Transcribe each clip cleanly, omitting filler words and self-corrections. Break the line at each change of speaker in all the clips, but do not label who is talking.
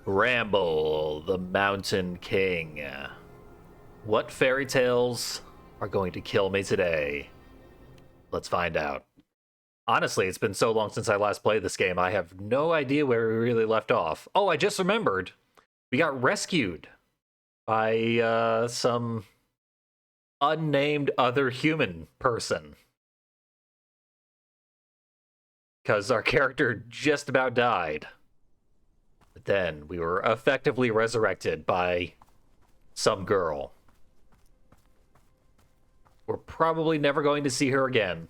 Bramble, the Mountain King. What fairy tales are going to kill me today? Let's find out. Honestly, it's been so long since I last played this game, I have no idea where we really left off. Oh, I just remembered. We got rescued by some unnamed other human person. Because our character just about died. But then we were effectively resurrected by some girl. We're probably never going to see her again.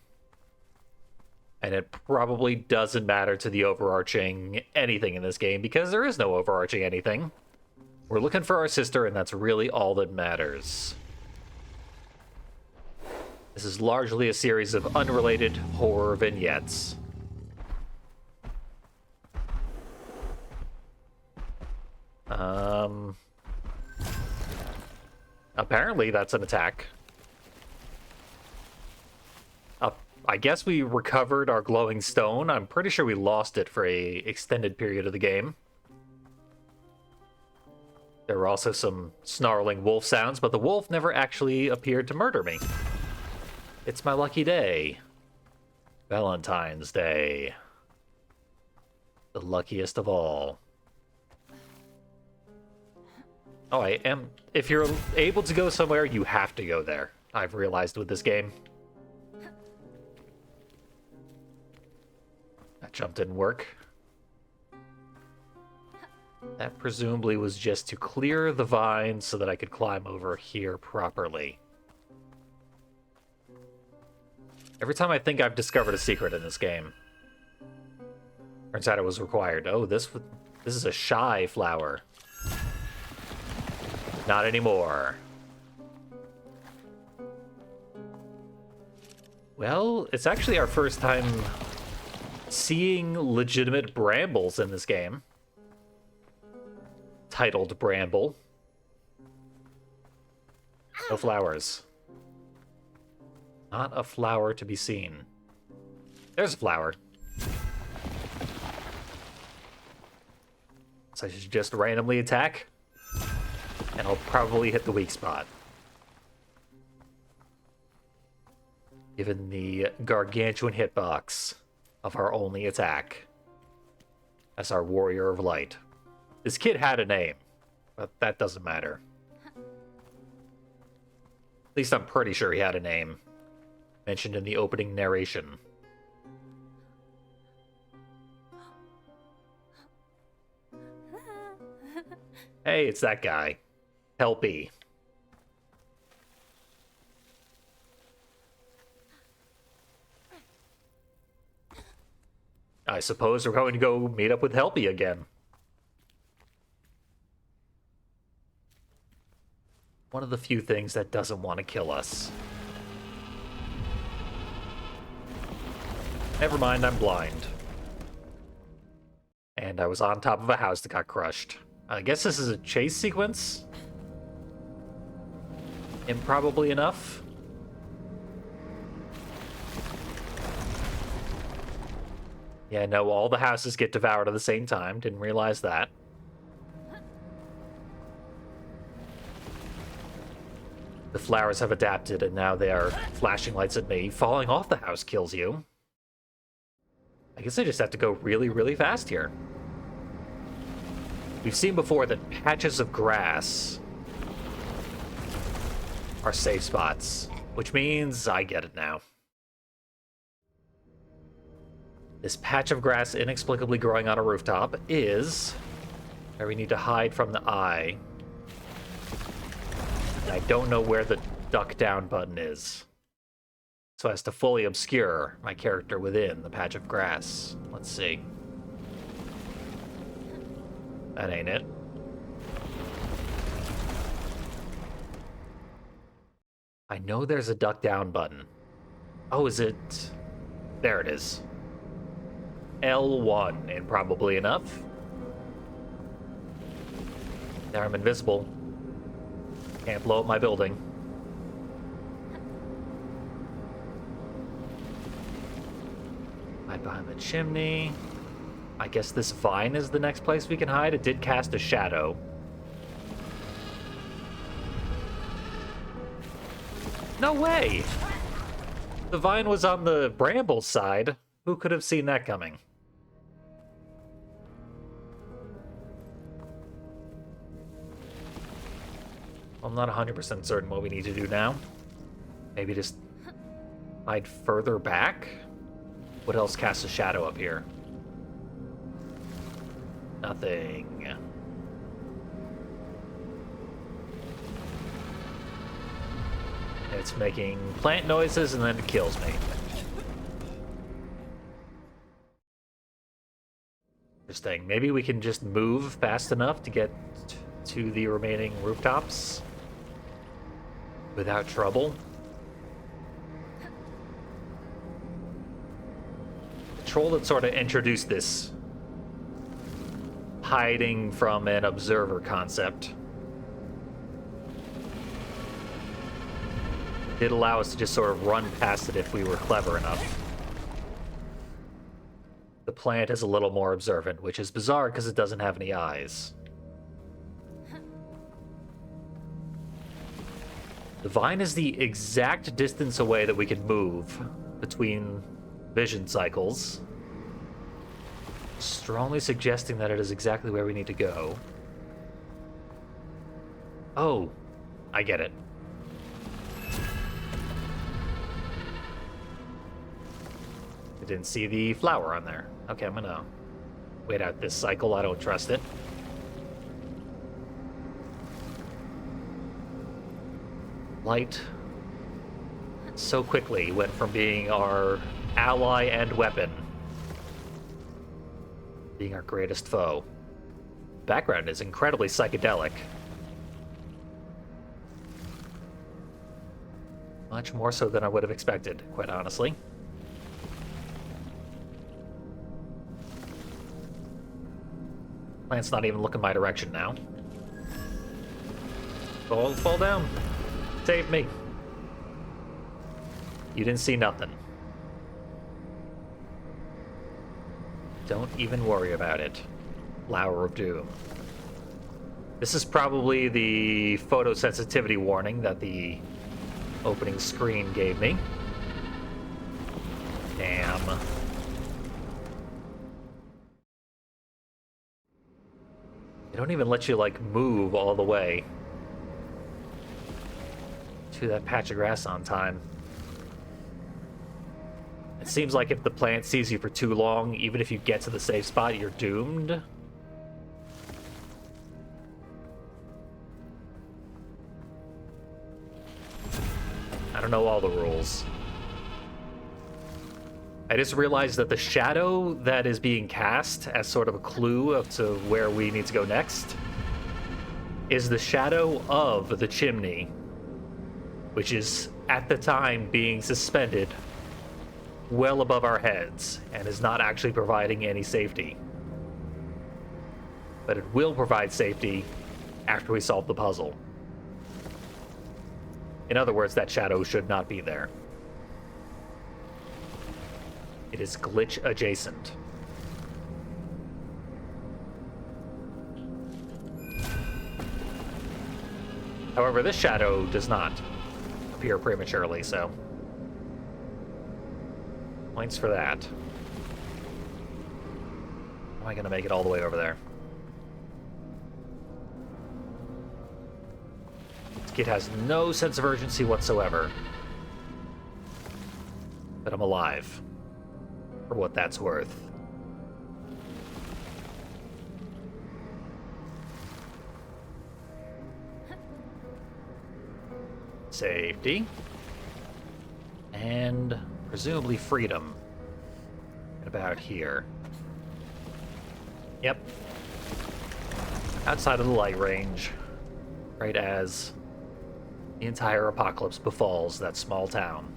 And it probably doesn't matter to the overarching anything in this game, because there is no overarching anything. We're looking for our sister, and that's really all that matters. This is largely a series of unrelated horror vignettes. Apparently that's an attack. I guess we recovered our glowing stone. I'm pretty sure we lost it for a extended period of the game. There were also some snarling wolf sounds, but the wolf never actually appeared to murder me. It's my lucky day. Valentine's Day. The luckiest of all. Oh, I am. If you're able to go somewhere, you have to go there. I've realized with this game. That jump didn't work. That presumably was just to clear the vines so that I could climb over here properly. Every time I think I've discovered a secret in this game, turns out it was required. Oh, this is a shy flower. Not anymore. Well, it's actually our first time seeing legitimate brambles in this game. Titled Bramble. No flowers. Not a flower to be seen. There's a flower. So I should just randomly attack. And I'll probably hit the weak spot. Given the gargantuan hitbox of our only attack. As our warrior of light. This kid had a name, but that doesn't matter. At least I'm pretty sure he had a name. Mentioned in the opening narration. Hey, it's that guy. Helpy. I suppose we're going to go meet up with Helpy again. One of the few things that doesn't want to kill us. Never mind, I'm blind. And I was on top of a house that got crushed. I guess this is a chase sequence? Improbably enough. Yeah, no, all the houses get devoured at the same time. Didn't realize that. The flowers have adapted, and now they are flashing lights at me. Falling off the house kills you. I guess I just have to go really, really fast here. We've seen before that patches of grass are safe spots, which means I get it now. This patch of grass inexplicably growing on a rooftop is where we need to hide from the eye. And I don't know where the duck down button is, so as to fully obscure my character within the patch of grass. Let's see. That ain't it. I know there's a duck down button. Oh, is it? There it is. L1, and probably enough. There, I'm invisible. Can't blow up my building. Hide behind the chimney. I guess this vine is the next place we can hide. It did cast a shadow. No way! The vine was on the Bramble side. Who could have seen that coming? I'm not 100% certain what we need to do now. Maybe just hide further back? What else casts a shadow up here? Nothing. It's making plant noises and then it kills me. Interesting. Maybe we can just move fast enough to get to the remaining rooftops without trouble. The troll that sort of introduced this hiding from an observer concept did allow us to just sort of run past it if we were clever enough. The plant is a little more observant, which is bizarre because it doesn't have any eyes. The vine is the exact distance away that we can move between vision cycles, strongly suggesting that it is exactly where we need to go. Oh, I get it. I didn't see the flower on there. Okay, I'm gonna wait out this cycle. I don't trust it. Light so quickly went from being our ally and weapon, being our greatest foe. Background is incredibly psychedelic. Much more so than I would have expected, quite honestly. Plant's not even looking my direction now. Fall down. Save me. You didn't see nothing. Don't even worry about it. Flower of Doom. This is probably the photosensitivity warning that the opening screen gave me. Damn. They don't even let you, like, move all the way to that patch of grass on time. It seems like if the plant sees you for too long, even if you get to the safe spot, you're doomed. I don't know all the rules. I just realized that the shadow that is being cast as sort of a clue as to where we need to go next is the shadow of the chimney, which is at the time being suspended well above our heads and is not actually providing any safety. But it will provide safety after we solve the puzzle. In other words, that shadow should not be there. It is glitch adjacent. However, this shadow does not appear prematurely, so points for that. Am I gonna make it all the way over there? This kid has no sense of urgency whatsoever. But I'm alive. For what that's worth. Safety. And presumably freedom. About here. Yep. Outside of the light range. Right as the entire apocalypse befalls that small town.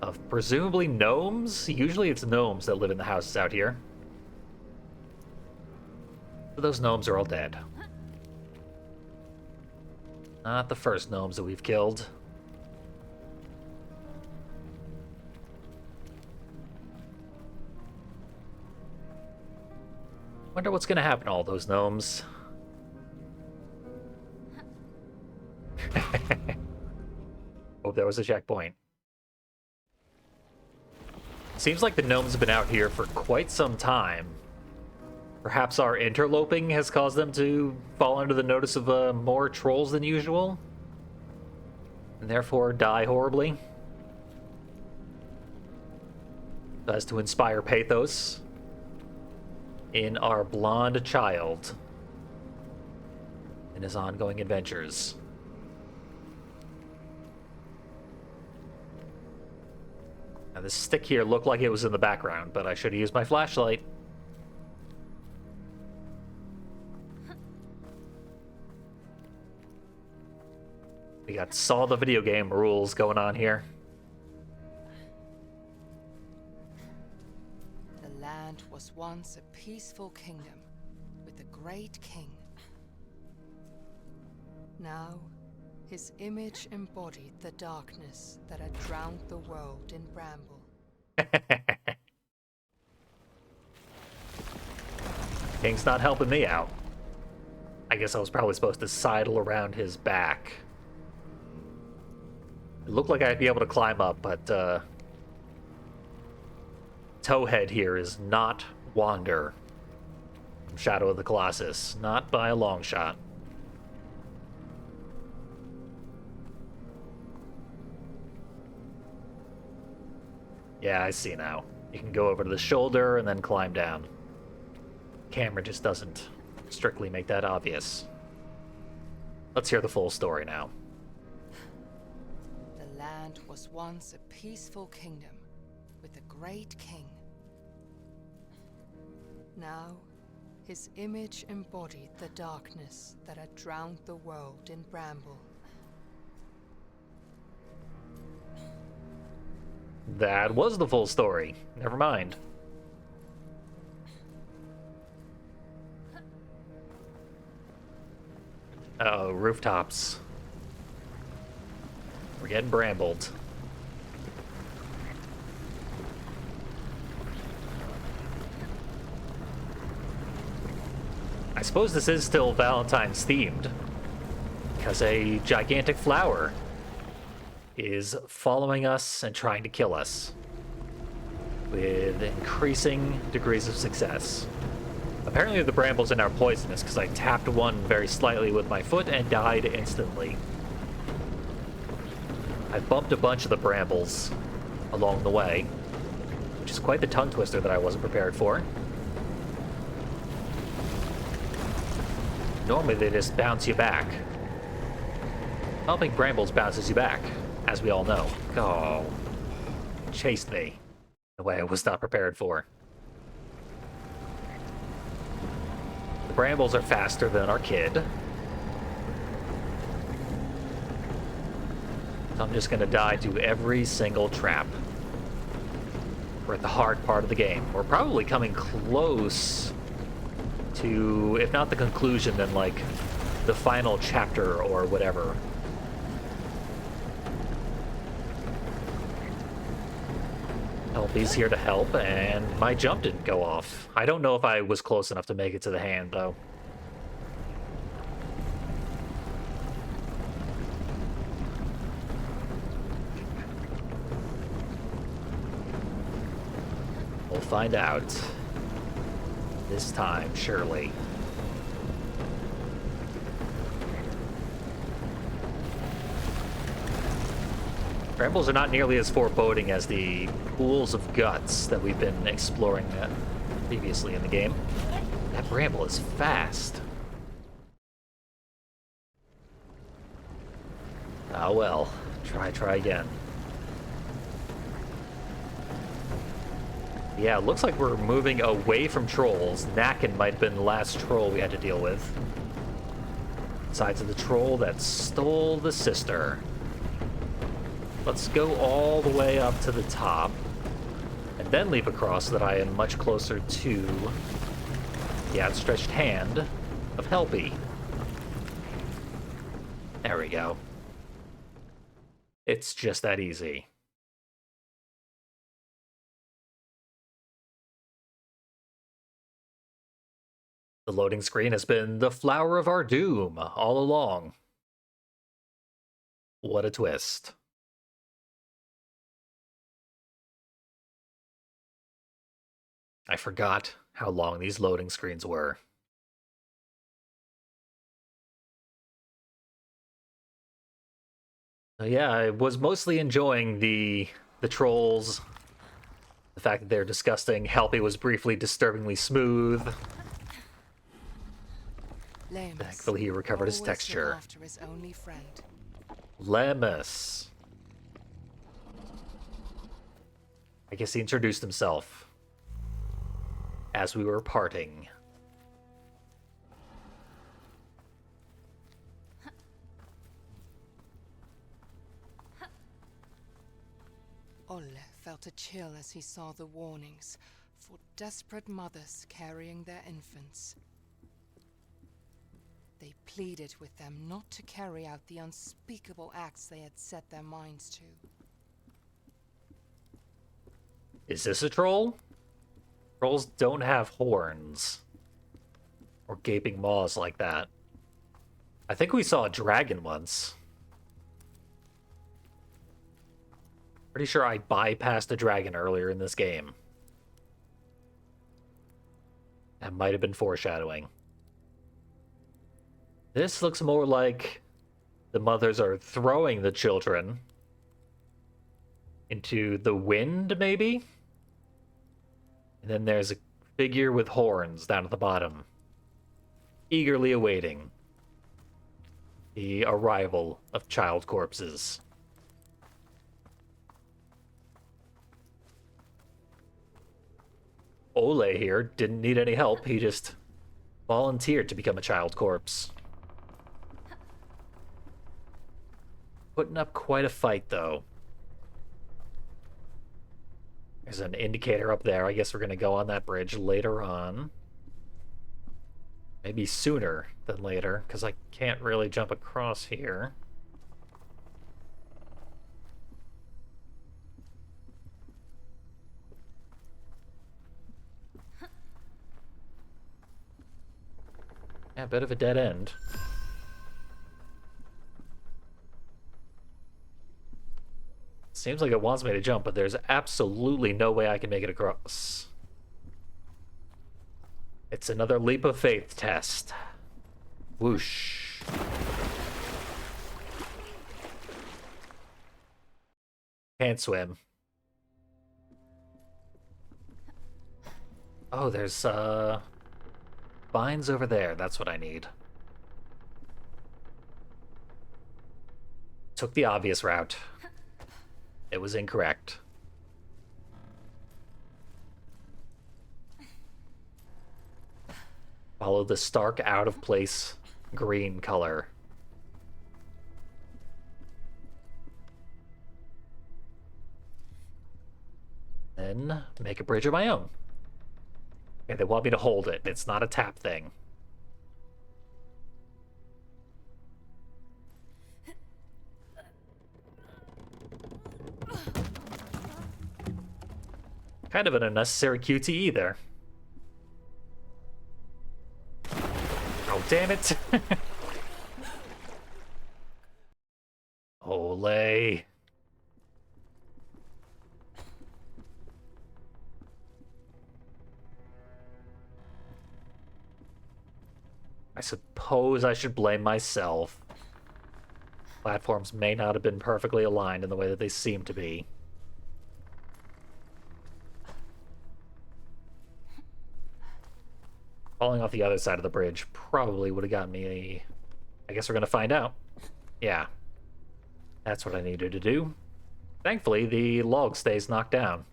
Of presumably gnomes? Usually it's gnomes that live in the houses out here. But those gnomes are all dead. Not the first gnomes that we've killed. Wonder what's gonna happen to all those gnomes. Hope there was a checkpoint. Seems like the gnomes have been out here for quite some time. Perhaps our interloping has caused them to fall under the notice of more trolls than usual, and therefore die horribly. So as to inspire pathos in our blonde child in his ongoing adventures. Now, this stick here looked like it was in the background, but I should have used my flashlight. We got Saw the video game rules going on here.
The land was once a peaceful kingdom with a great king. Now, his image embodied the darkness that had drowned the world in Bramble.
King's not helping me out. I guess I was probably supposed to sidle around his back. It looked like I'd be able to climb up, but Towhead here is not Wander from Shadow of the Colossus. Not by a long shot. Yeah, I see now. You can go over to the shoulder and then climb down. Camera just doesn't strictly make that obvious. Let's hear the full story now.
The land was once a peaceful kingdom with a great king. Now, his image embodied the darkness that had drowned the world in Bramble.
That was the full story. Never mind. Uh-oh, rooftops. We're getting brambled. I suppose this is still Valentine's themed, because a gigantic flower is following us and trying to kill us with increasing degrees of success. Apparently the brambles are now poisonous because I tapped one very slightly with my foot and died instantly. I bumped a bunch of the brambles along the way, which is quite the tongue twister that I wasn't prepared for. Normally they just bounce you back. Bumping brambles bounces you back, as we all know. Oh, chased me in a way I was not prepared for. The brambles are faster than our kid. So I'm just gonna die to every single trap. We're at the hard part of the game. We're probably coming close to, if not the conclusion, then like the final chapter or whatever. Helpy's here to help, and my jump didn't go off. I don't know if I was close enough to make it to the hand, though. We'll find out. This time, surely. Brambles are not nearly as foreboding as the pools of guts that we've been exploring previously in the game. That bramble is fast. Ah well, try again. Yeah, it looks like we're moving away from trolls. Nakin might have been the last troll we had to deal with. Besides of the troll that stole the sister. Let's go all the way up to the top, and then leap across so that I am much closer to the outstretched hand of Helpy. There we go. It's just that easy. The loading screen has been the flower of our doom all along. What a twist. I forgot how long these loading screens were. Yeah, I was mostly enjoying the trolls. The fact that they're disgusting. Helpy was briefly disturbingly smooth. Thankfully he recovered his texture.
After his only friend.
Lemus. I guess he introduced himself as we were parting.
Olle felt a chill as he saw the warnings for desperate mothers carrying their infants. They pleaded with them not to carry out the unspeakable acts they had set their minds to.
Is this a troll? Trolls don't have horns. Or gaping maws like that. I think we saw a dragon once. Pretty sure I bypassed a dragon earlier in this game. That might have been foreshadowing. This looks more like the mothers are throwing the children into the wind, maybe? And then there's a figure with horns down at the bottom, eagerly awaiting the arrival of child corpses. Ole here didn't need any help, he just volunteered to become a child corpse. Putting up quite a fight, though. There's an indicator up there. I guess we're going to go on that bridge later on. Maybe sooner than later, because I can't really jump across here. Yeah, a bit of a dead end. Seems like it wants me to jump, but there's absolutely no way I can make it across. It's another leap of faith test. Whoosh. Can't swim. Oh, there's, vines over there. That's what I need. Took the obvious route. It was incorrect. Follow the stark, out-of-place green color. Then make a bridge of my own. Okay, they want me to hold it. It's not a tap thing. Kind of an unnecessary QTE either. Oh, damn it. Ole. I suppose I should blame myself. Platforms may not have been perfectly aligned in the way that they seem to be. Falling off the other side of the bridge probably would have gotten me a... I guess we're going to find out. Yeah. That's what I needed to do. Thankfully, the log stays knocked down.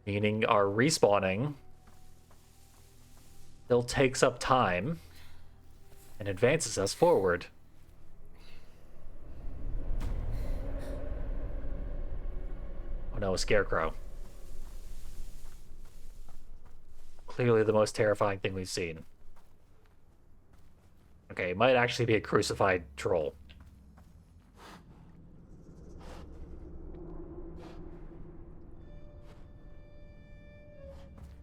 Meaning our respawning still takes up time and advances us forward. Oh no, a scarecrow. Clearly the most terrifying thing we've seen. Okay, it might actually be a crucified troll.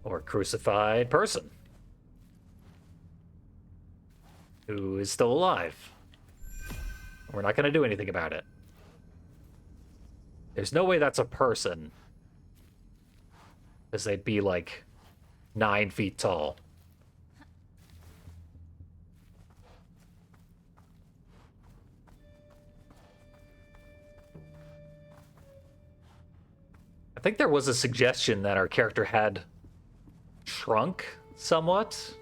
Or crucified person who is still alive. We're not going to do anything about it. There's no way that's a person, because they'd be like 9 feet tall. I think there was a suggestion that our character had shrunk somewhat.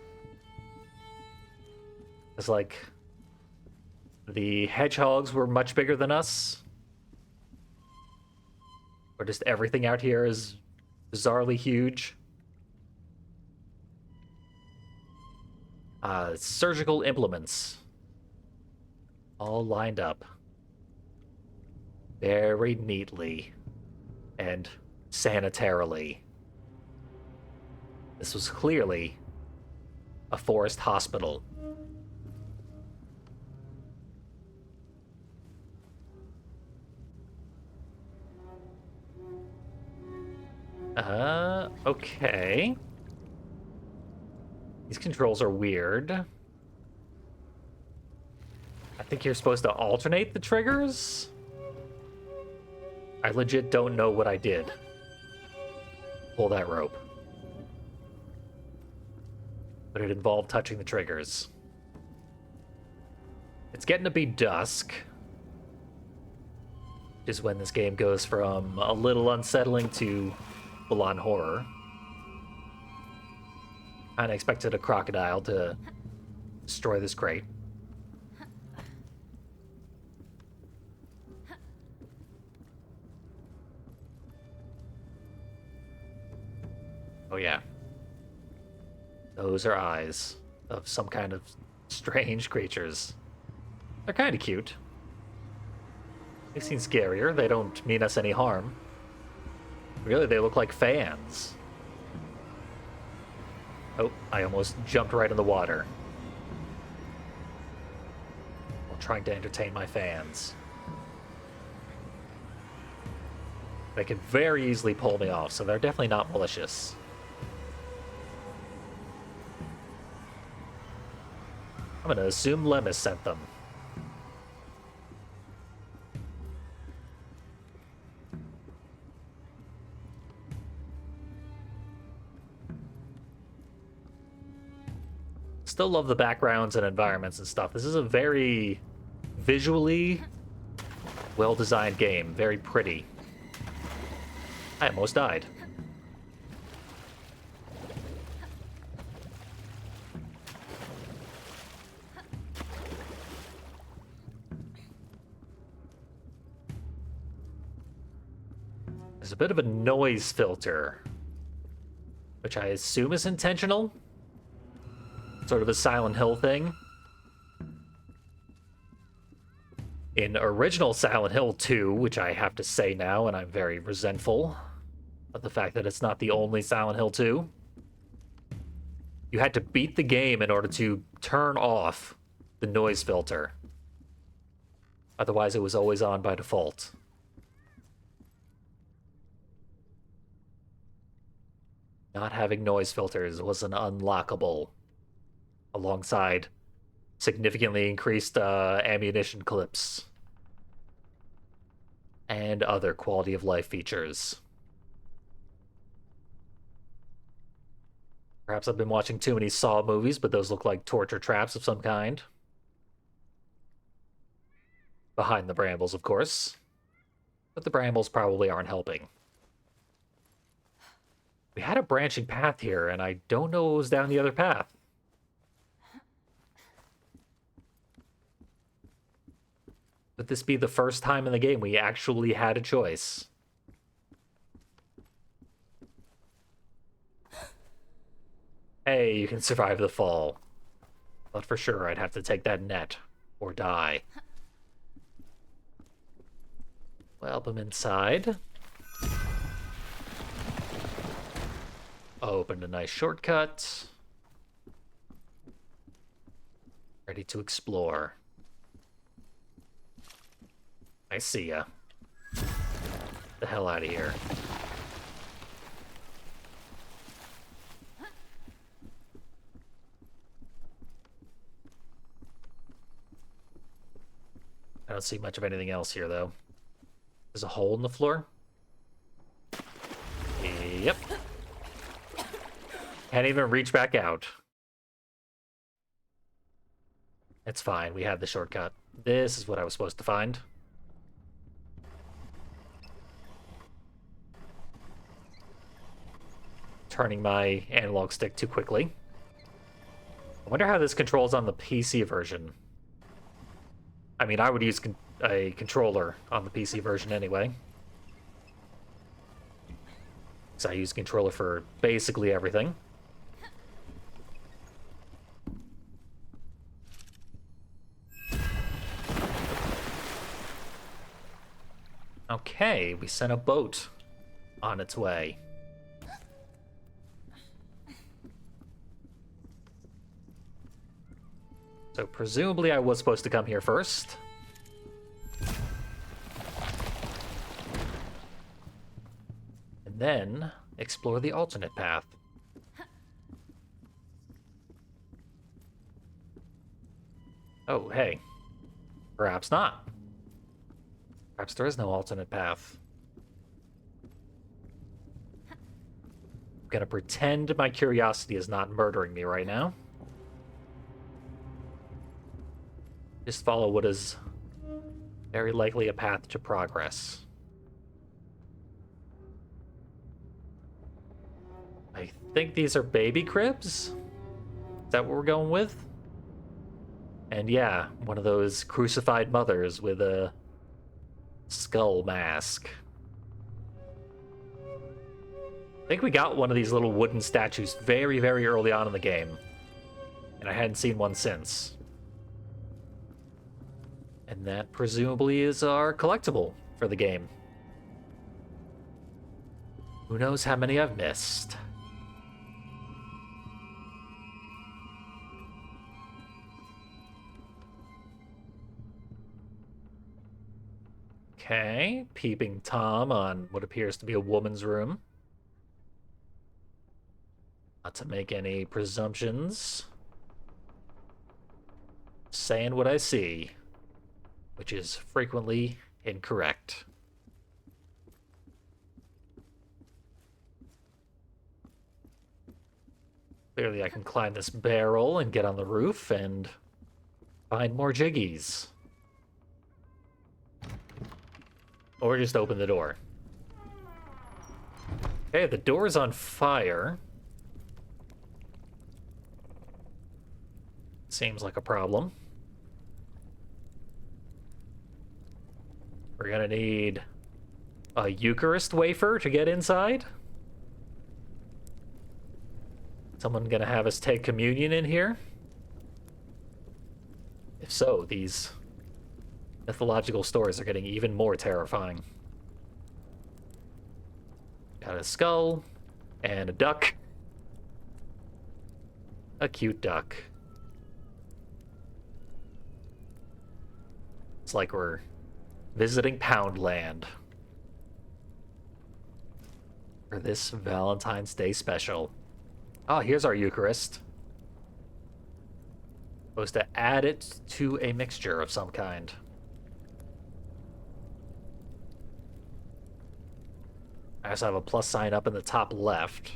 It's like the hedgehogs were much bigger than us. Or just everything out here is bizarrely huge. Surgical implements. All lined up. Very neatly. And sanitarily. This was clearly a forest hospital. Okay. These controls are weird. I think you're supposed to alternate the triggers? I legit don't know what I did. Pull that rope. But it involved touching the triggers. It's getting to be dusk. Which is when this game goes from a little unsettling to full-on horror. Kinda expected a crocodile to destroy this crate. Oh yeah. Those are eyes of some kind of strange creatures. They're kind of cute. They seem scarier. They don't mean us any harm. Really, they look like fans. Oh, I almost jumped right in the water. While trying to entertain my fans. They can very easily pull me off, so they're definitely not malicious. I'm gonna assume Lemus sent them. Still love the backgrounds and environments and stuff. This is a very visually well-designed game. Very pretty. I almost died. There's a bit of a noise filter, which I assume is intentional. Sort of a Silent Hill thing. In original Silent Hill 2, which I have to say now, and I'm very resentful of the fact that it's not the only Silent Hill 2, you had to beat the game in order to turn off the noise filter. Otherwise, it was always on by default. Not having noise filters was an unlockable, alongside significantly increased ammunition clips and other quality of life features. Perhaps I've been watching too many Saw movies, but those look like torture traps of some kind. Behind the brambles, of course. But the brambles probably aren't helping. We had a branching path here, and I don't know what was down the other path. Would this be the first time in the game we actually had a choice? Hey, you can survive the fall. But for sure, I'd have to take that net, or die. Well, I'm inside. Opened a nice shortcut. Ready to explore. I see ya. The hell out of here. don't see much of anything else here, though. There's a hole in the floor. Yep. Can't even reach back out. It's fine. We have the shortcut. This is what I was supposed to find. Turning my analog stick too quickly. I wonder how this controls on the PC version. I mean, I would use a controller on the PC version anyway. So I use a controller for basically everything. Okay, we sent a boat on its way. So presumably I was supposed to come here first. And then explore the alternate path. Oh, hey. Perhaps not. Perhaps there is no alternate path. I'm gonna pretend my curiosity is not murdering me right now. Just follow what is very likely a path to progress. I think these are baby cribs? Is that what we're going with? And yeah, one of those crucified mothers with a skull mask. I think we got one of these little wooden statues very, very early on in the game. And I hadn't seen one since. And that presumably is our collectible for the game. Who knows how many I've missed. Okay, peeping Tom on what appears to be a woman's room. Not to make any presumptions. Saying what I see, which is frequently incorrect. Clearly I can climb this barrel and get on the roof and find more jiggies. Or just open the door. Okay, the door's on fire. Seems like a problem. We're gonna need a Eucharist wafer to get inside. Someone gonna have us take communion in here? If so, these mythological stories are getting even more terrifying. Got a skull and a duck. A cute duck. It's like we're visiting Poundland for this Valentine's Day special. Oh, here's our Eucharist. Supposed to add it to a mixture of some kind. I also have a plus sign up in the top left.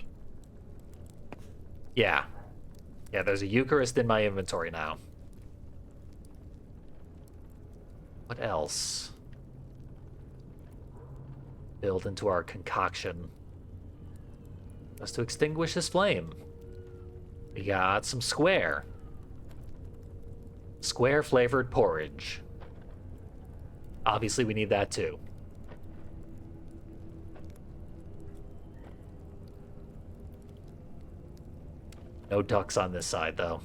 Yeah. Yeah, there's a Eucharist in my inventory now. What else? Build into our concoction. Just to extinguish this flame. We got some square. Square flavored porridge. Obviously we need that too. No ducks on this side though.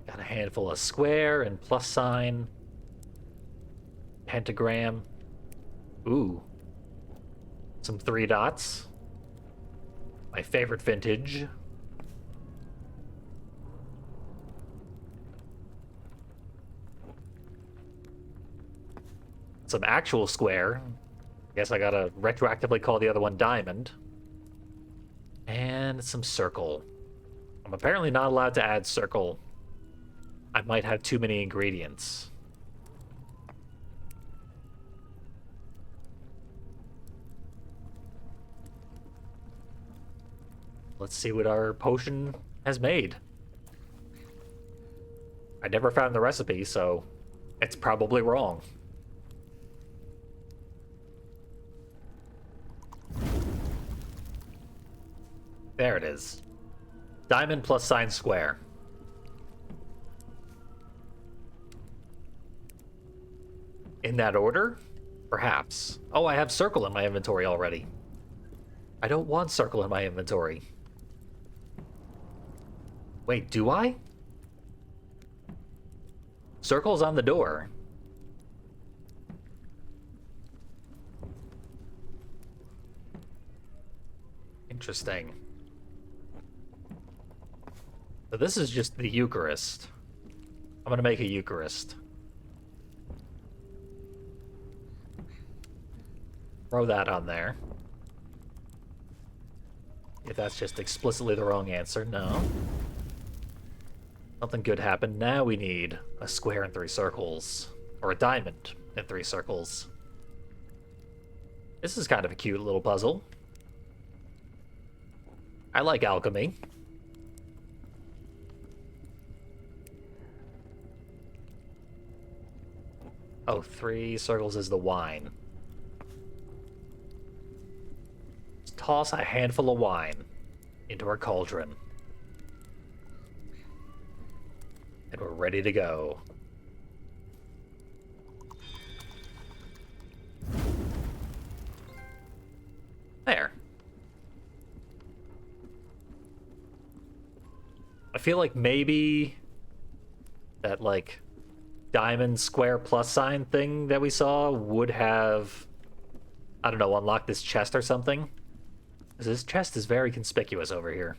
Got a handful of square and plus sign. Pentagram. Ooh. Some 3 dots. My favorite vintage. Some actual square. Guess I gotta retroactively call the other one diamond. And some circle. I'm apparently not allowed to add circle I might have too many ingredients. Let's see what our potion has made. I never found the recipe, so it's probably wrong. There it is. Diamond plus sign square. In that order? Perhaps. Oh, I have circle in my inventory already. I don't want circle in my inventory. Wait, do I? Circle's on the door. Interesting. So this is just the Eucharist. I'm gonna make a Eucharist. Throw that on there. If that's just explicitly the wrong answer, no. Something good happened. Now we need a square and 3 circles. Or a diamond and 3 circles. This is kind of a cute little puzzle. I like alchemy. Oh, 3 circles is the wine. Let's toss a handful of wine into our cauldron. And we're ready to go. There. I feel like maybe that, like, diamond square plus sign thing that we saw would have, I don't know, unlocked this chest or something. Because this chest is very conspicuous over here.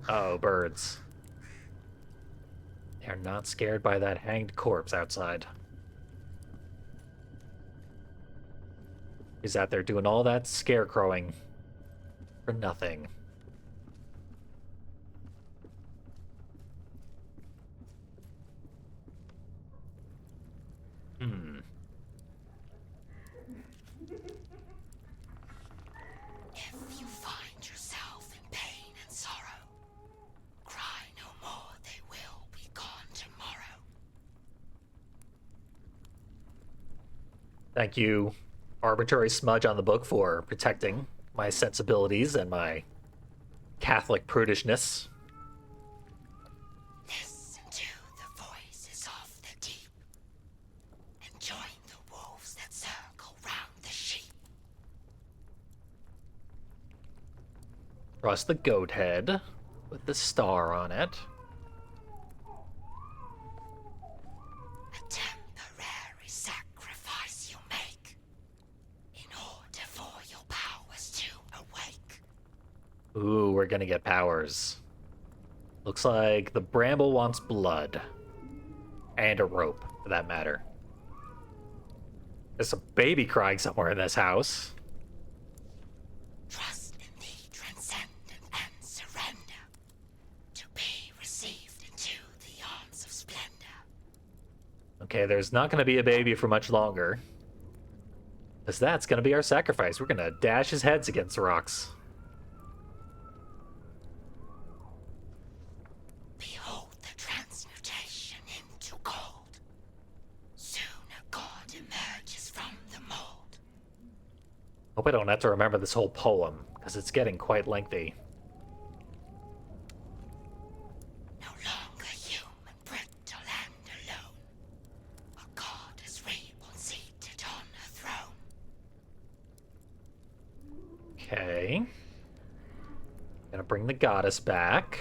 Oh, birds. They're not scared by that hanged corpse outside. He's out there doing all that scarecrowing for nothing.
If you find yourself in pain and sorrow, cry no more, they will be gone tomorrow.
Thank you, arbitrary smudge on the book, for protecting my sensibilities and my Catholic prudishness.
Listen to the voices of the deep, and join the wolves that circle round the sheep.
Trust the goat head with the star on it.
A temporary sacrifice you make, in order for your powers to awake.
Ooh, we're gonna get powers. Looks like the Bramble wants blood. And a rope, for that matter. There's a baby crying somewhere in this house.
Trust in the transcendent and surrender, to be received into the arms of splendor.
Okay, there's not gonna be a baby for much longer. Because that's gonna be our sacrifice. We're gonna dash his heads against the rocks.
Behold the transmutation into gold. Soon a god emerges from the mold.
Hope I don't have to remember this whole poem, because it's getting quite lengthy.
No longer human, brittle and alone. A goddess reborn seated on her throne.
Okay. Gonna bring the goddess back.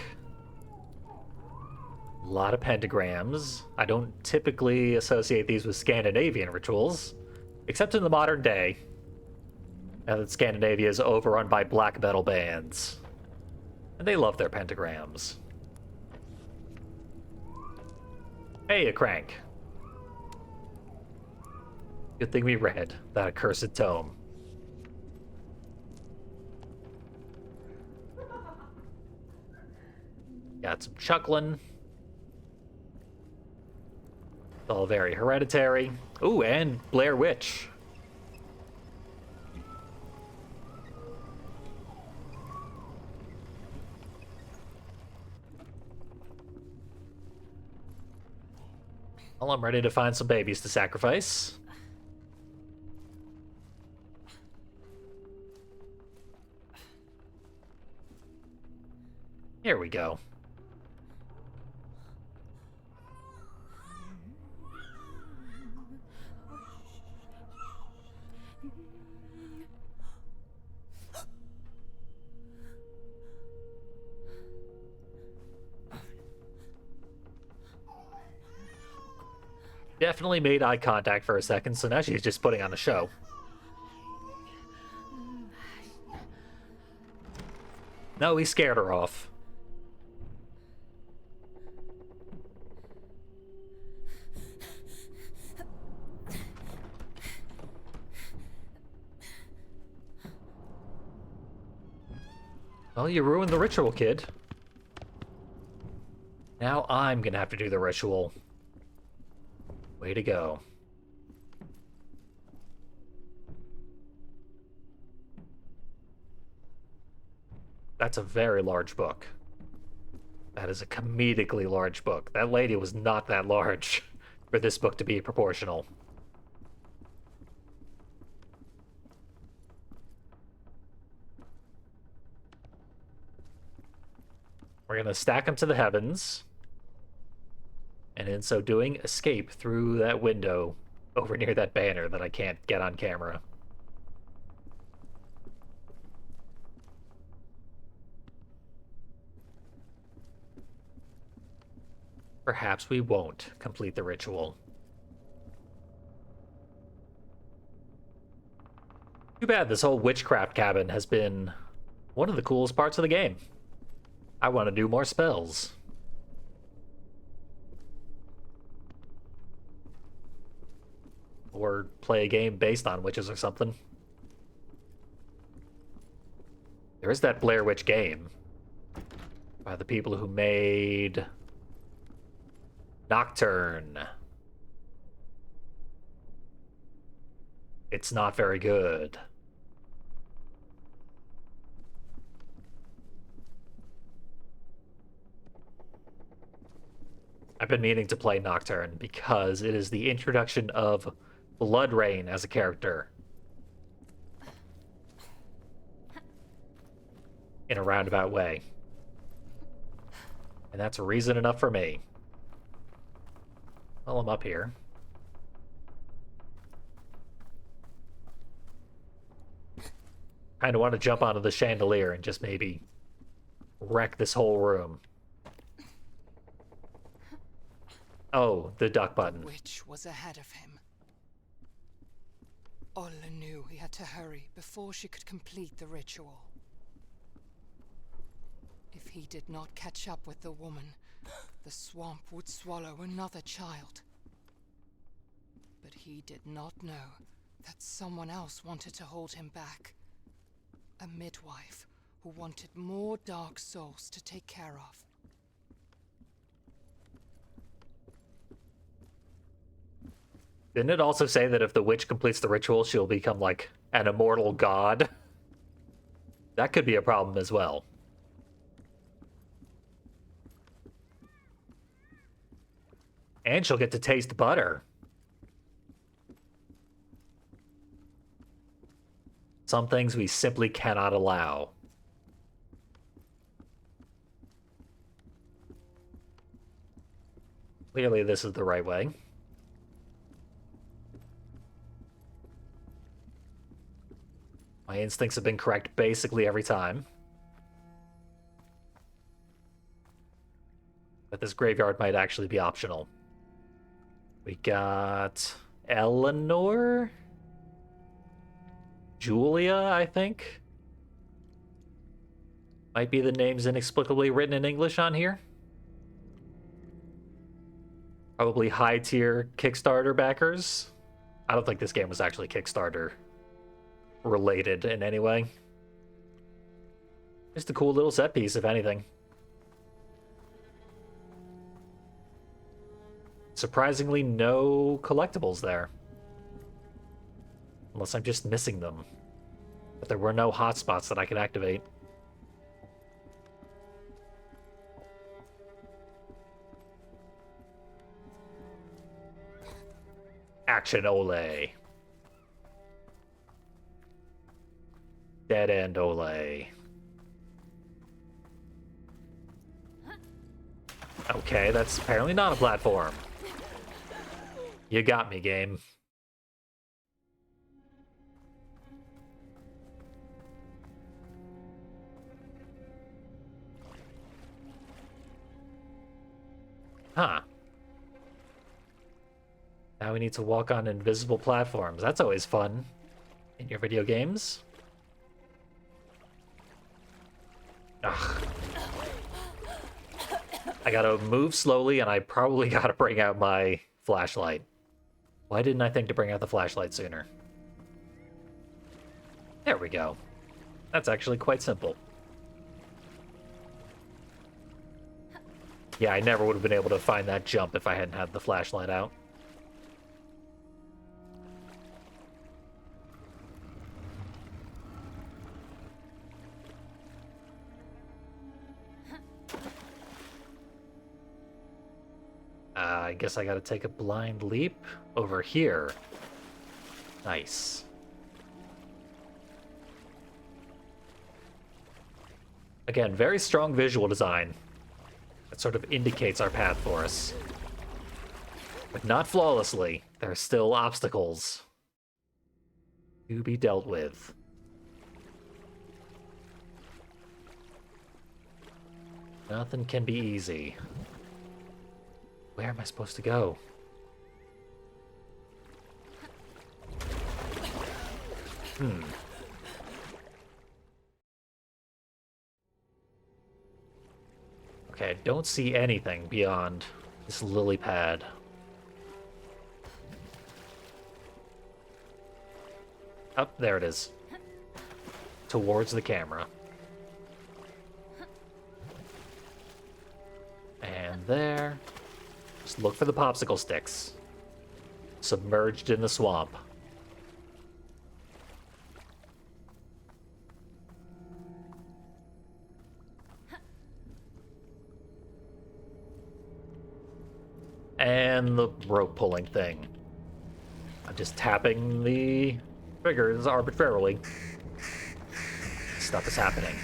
A lot of pentagrams. I don't typically associate these with Scandinavian rituals, except in the modern day. Now that Scandinavia is overrun by black metal bands. And they love their pentagrams. Hey, a crank. Good thing we read that accursed tome. got some chuckling. It's all very Hereditary. Ooh, and Blair Witch. Well, I'm ready to find some babies to sacrifice. Here we go. Definitely made eye contact for a second, so now she's just putting on a show. No, he scared her off. Well, you ruined the ritual, kid. Now I'm gonna have to do the ritual. Way to go. That's a very large book. That is a comedically large book. That lady was not that large for this book to be proportional. We're gonna stack them to the heavens. And in so doing, escape through that window over near that banner that I can't get on camera. Perhaps we won't complete the ritual. Too bad this whole witchcraft cabin has been one of the coolest parts of the game. I want to do more spells. Or play a game based on witches or something. There is that Blair Witch game by the people who made Nocturne. It's not very good. I've been meaning to play Nocturne because it is the introduction of Blood Rain as a character. In a roundabout way. And that's reason enough for me. Well, I'm up here. Kind of want to jump onto the chandelier and just maybe wreck this whole room. Oh, the duck button.
The witch was ahead of him. Ola knew he had to hurry before she could complete the ritual. If he did not catch up with the woman, the swamp would swallow another child. But he did not know that someone else wanted to hold him back. A midwife who wanted more dark souls to take care of.
Didn't it also say that if the witch completes the ritual, she'll become like an immortal god? That could be a problem as well. And she'll get to taste butter. Some things we simply cannot allow. Clearly, this is the right way. My instincts have been correct basically every time. But this graveyard might actually be optional. We got Eleanor? Julia, I think? Might be the names inexplicably written in English on here. Probably high-tier Kickstarter backers. I don't think this game was actually Kickstarter related in any way. Just a cool little set piece, if anything. Surprisingly, no collectibles there. Unless I'm just missing them. But there were no hotspots that I could activate. Action Ole. Dead end Ole. Okay, that's apparently not a platform. You got me, game. Huh. Now we need to walk on invisible platforms. That's always fun. In your video games? Ugh. I gotta move slowly, and I probably gotta bring out my flashlight. Why didn't I think to bring out the flashlight sooner? There we go. That's actually quite simple. Yeah, I never would have been able to find that jump if I hadn't had the flashlight out. I guess I gotta take a blind leap over here. Nice. Again, very strong visual design. That sort of indicates our path for us. But not flawlessly. There are still obstacles to be dealt with. Nothing can be easy. Where am I supposed to go? Okay, I don't see anything beyond this lily pad. Up, there it is. Towards the camera. And there. Just look for the popsicle sticks. Submerged in the swamp. And the rope pulling thing. I'm just tapping the triggers arbitrarily. Stuff is happening.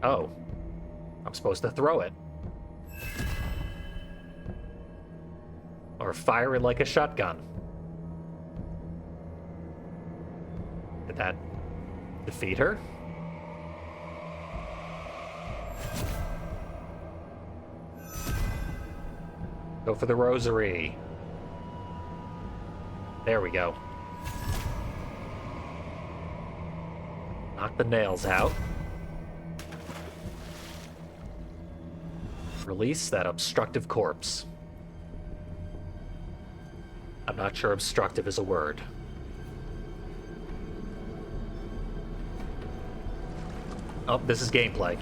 Oh. I'm supposed to throw it. Or fire it like a shotgun. Did that defeat her? Go for the rosary. There we go. Knock the nails out. Release that obstructive corpse. I'm not sure obstructive is a word. Oh, this is gameplay.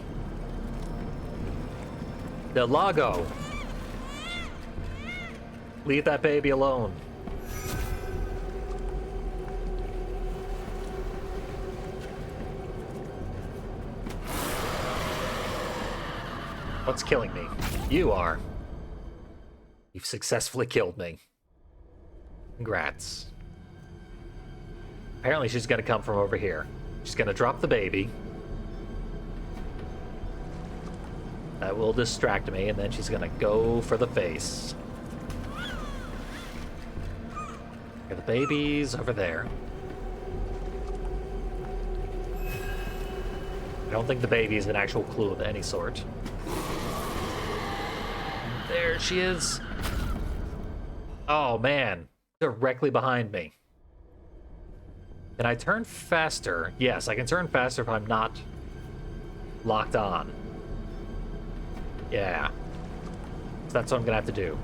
Del Lago! Leave that baby alone. What's killing me? You are. You've successfully killed me. Congrats. Apparently she's gonna come from over here. She's gonna drop the baby. That will distract me, and then she's gonna go for the face. Okay, the baby's over there. I don't think the baby is an actual clue of any sort. There she is. Oh, man. Directly behind me. Can I turn faster? Yes, I can turn faster if I'm not locked on. Yeah. So that's what I'm gonna have to do.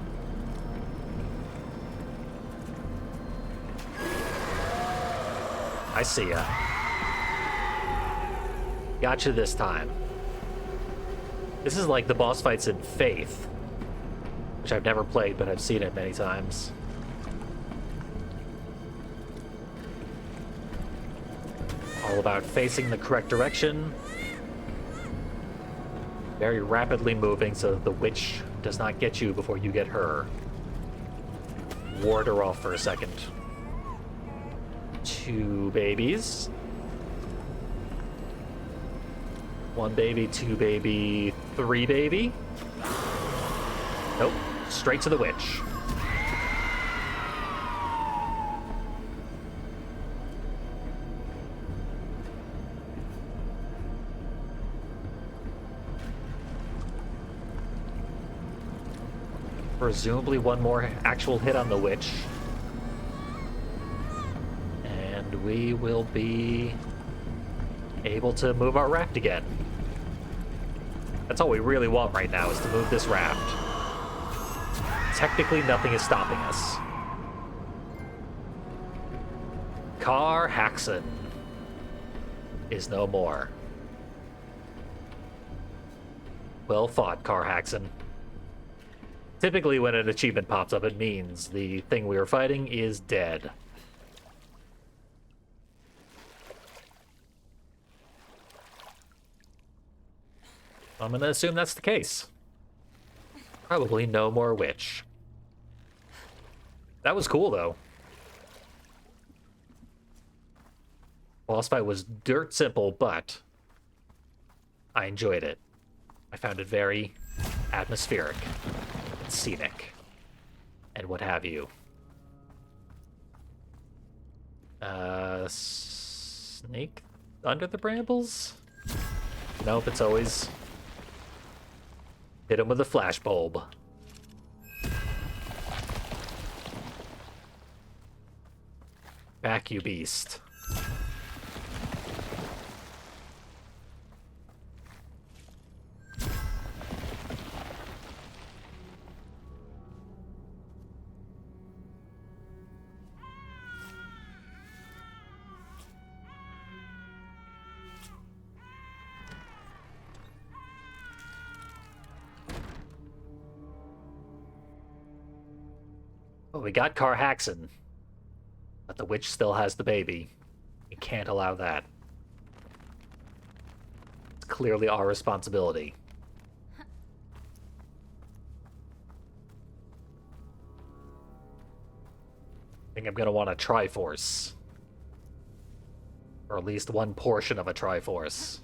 I see ya. Gotcha this time. This is like the boss fights in Faith, which I've never played, but I've seen it many times. All about facing the correct direction. Very rapidly moving so that the witch does not get you before you get her. Ward her off for a second. 2 babies. 1 baby, 2 baby, 3 baby. Nope, straight to the witch. Presumably 1 more actual hit on the witch. And we will be able to move our raft again. That's all we really want right now, is to move this raft. Technically, nothing is stopping us. Car Haxon is no more. Well fought, Car Haxon. Typically, when an achievement pops up, it means the thing we were fighting is dead. I'm gonna assume that's the case. Probably no more witch. That was cool, though. Boss fight was dirt simple, but I enjoyed it. I found it very atmospheric, and scenic, and what have you. Snake under the brambles? Nope, it's always hit him with a flashbulb. Back, you beast. Well, we got Car Haxon, but the witch still has the baby. We can't allow that. It's clearly our responsibility. I think I'm gonna want a Triforce. Or at least 1 portion of a Triforce.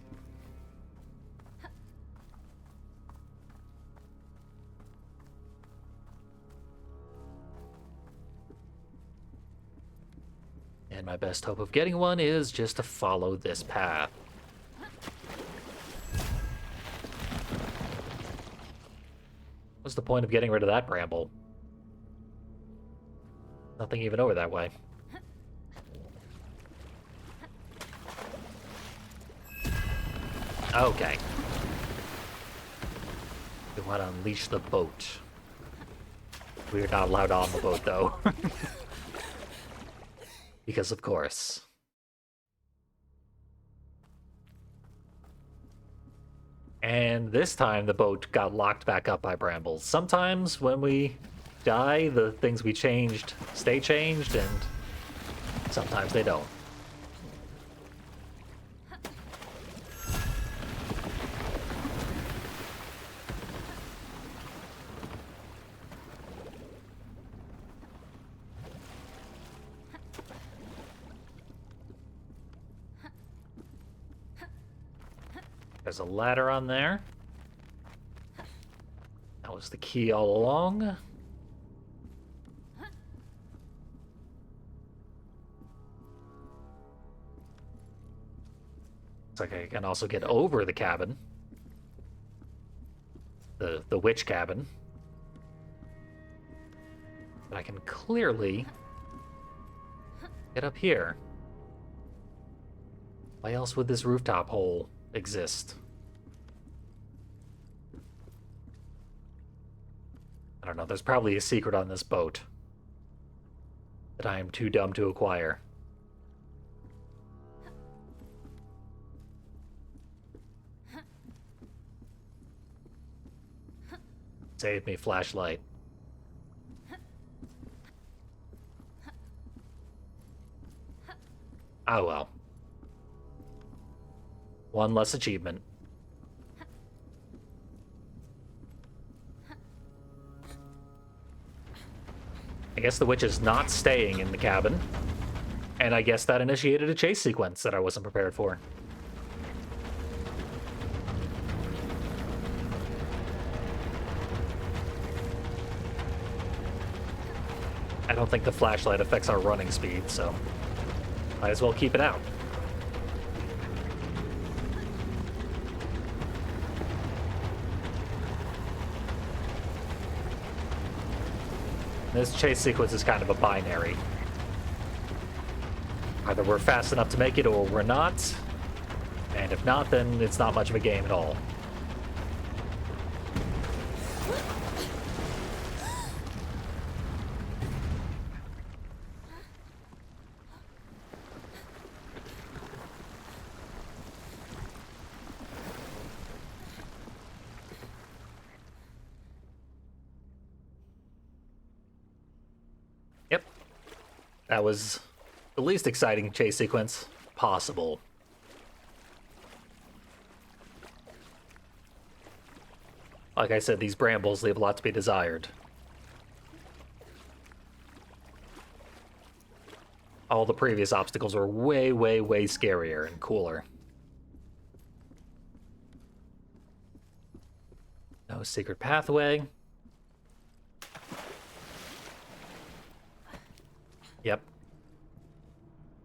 And my best hope of getting one is just to follow this path. What's the point of getting rid of that bramble? Nothing even over that way. Okay. We want to unleash the boat. We're not allowed on the boat, though. Because of course. And this time the boat got locked back up by brambles. Sometimes when we die, the things we changed stay changed, and sometimes they don't. There's a ladder on there. That was the key all along. Looks like I can also get over the cabin. The witch cabin. But I can clearly get up here. Why else would this rooftop hole exist? I don't know, there's probably a secret on this boat that I am too dumb to acquire. Save me, flashlight. Oh well. One less achievement. I guess the witch is not staying in the cabin. And I guess that initiated a chase sequence that I wasn't prepared for. I don't think the flashlight affects our running speed, so might as well keep it out. This chase sequence is kind of a binary. Either we're fast enough to make it or we're not, and if not, then it's not much of a game at all. Yep. That was the least exciting chase sequence possible. Like I said, these brambles leave a lot to be desired. All the previous obstacles were way, way, way scarier and cooler. No secret pathway. Yep.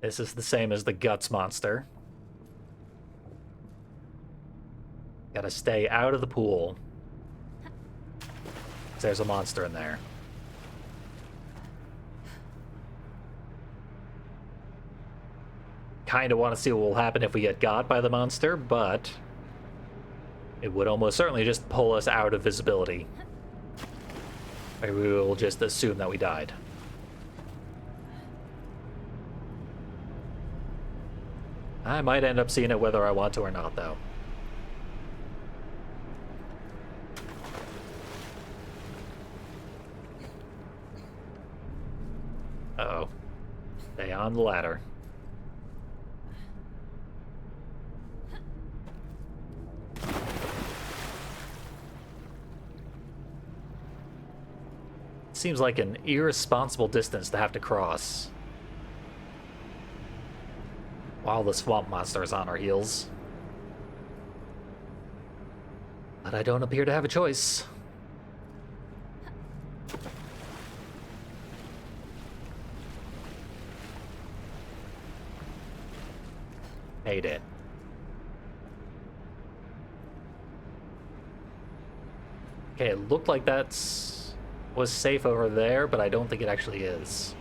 This is the same as the Guts monster. Gotta stay out of the pool. There's a monster in there. Kinda want to see what will happen if we get got by the monster, but it would almost certainly just pull us out of visibility. Maybe we will just assume that we died. I might end up seeing it whether I want to or not, though. Uh-oh. Stay on the ladder. Seems like an irresponsible distance to have to cross while the swamp monster is on our heels. But I don't appear to have a choice. Made it. Okay, it looked like was safe over there, but I don't think it actually is.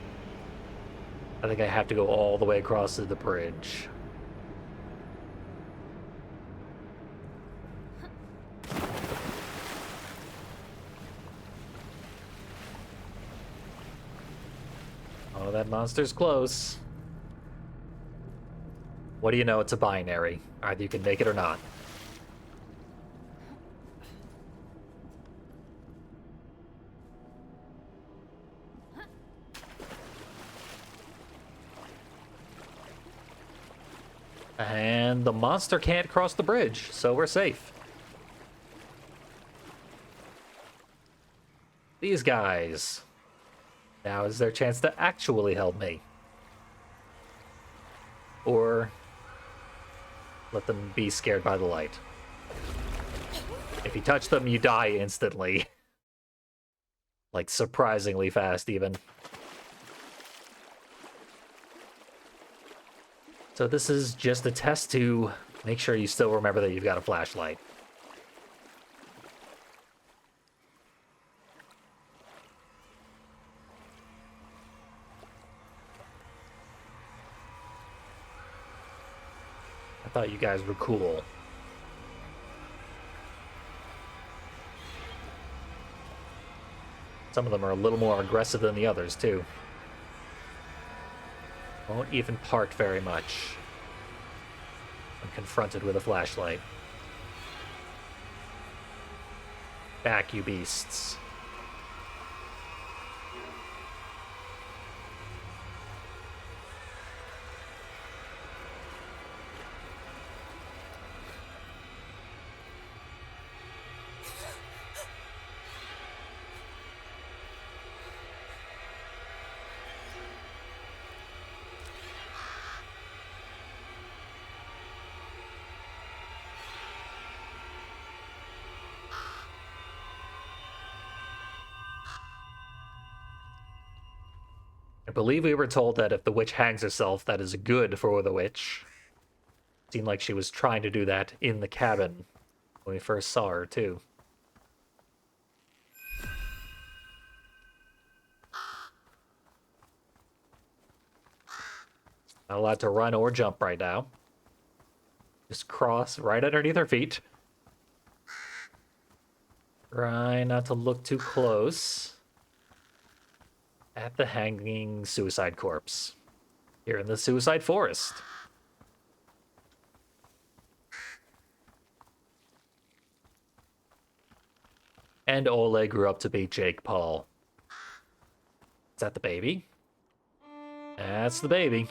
I think I have to go all the way across to the bridge. Oh, that monster's close. What do you know? It's a binary. Either you can make it or not. And the monster can't cross the bridge, so we're safe. These guys. Now is their chance to actually help me. Or let them be scared by the light. If you touch them, you die instantly. Like, surprisingly fast, even. So this is just a test to make sure you still remember that you've got a flashlight. I thought you guys were cool. Some of them are a little more aggressive than the others, too. Won't even part very much when confronted with a flashlight. Back, you beasts. I believe we were told that if the witch hangs herself, that is good for the witch. Seemed like she was trying to do that in the cabin when we first saw her, too. Not allowed to run or jump right now. Just cross right underneath her feet. Try not to look too close at the hanging suicide corpse here in the suicide forest. And Ole grew up to be Jake Paul. Is that the baby? That's the baby.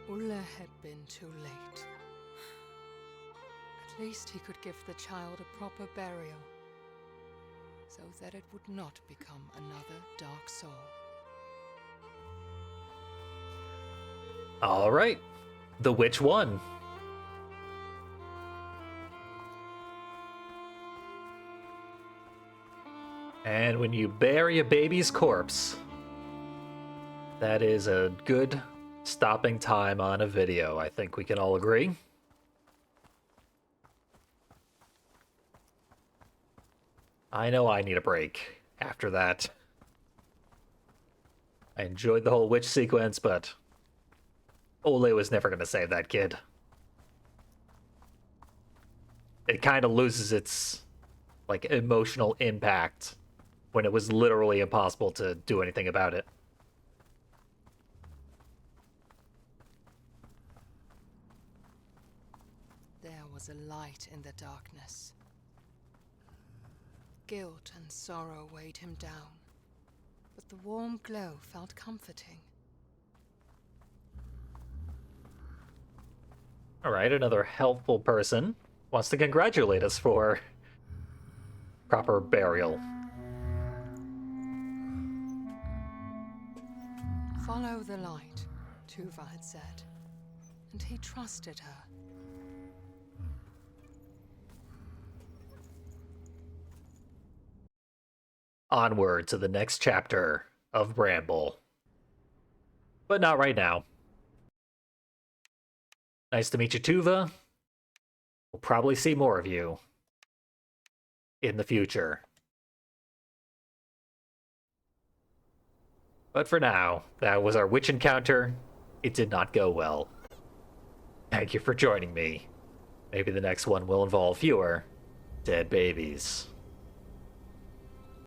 Ulla had been too late. At least he could give the child a proper burial, so that it would not become another dark soul.
All right. The witch won. And when you bury a baby's corpse, that is a good stopping time on a video. I think we can all agree. I know I need a break after that. I enjoyed the whole witch sequence, but Ole was never going to save that kid. It kind of loses its, like, emotional impact when it was literally impossible to do anything about it.
There was a light in the darkness. Guilt and sorrow weighed him down, but the warm glow felt comforting.
All right, another helpful person wants to congratulate us for proper burial.
Follow the light, Tuva had said, and he trusted her.
Onward to the next chapter of Bramble. But not right now. Nice to meet you, Tuva. We'll probably see more of you in the future. But for now, that was our witch encounter. It did not go well. Thank you for joining me. Maybe the next one will involve fewer dead babies.